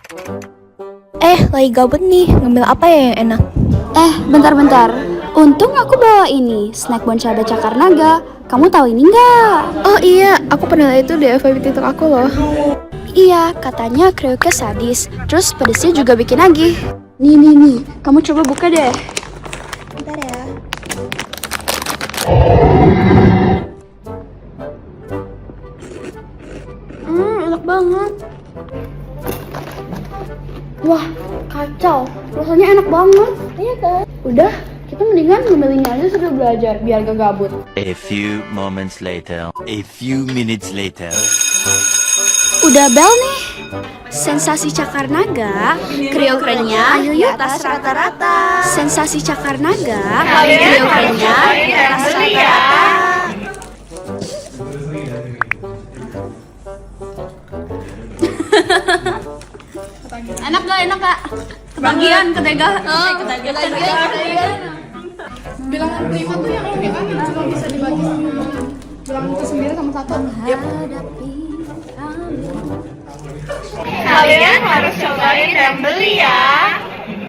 Lagi gabut nih, ngambil apa ya yang enak? Bentar-bentar. Untung aku bawa ini, snack bon cabai cakar naga. Kamu tahu ini nggak? Oh iya, aku pernah lihat itu di FYP TikTok aku loh. Iya, katanya kriuknya sadis. Terus pedesnya juga bikin nagih. Nih. Kamu coba buka deh. Bentar ya. Enak banget. Wah, kacau. Rasanya enak banget. Iya kan? Udah, kita mendingan ngemilinya aja sambil belajar biar gak gabut. A few moments later. A few minutes later. Udah bel nih. Sensasi cakar naga, kriuk renyah di atas rata-rata. Sensasi cakar naga, kriuk renyah di atas rata-rata. Enak gak? Kebagian, ketega. Bilangan 5 tuh yang ini kan yang cuma bisa dibagi sama bilangan ke-9 sama 1. Kalian harus cobain dan beli ya.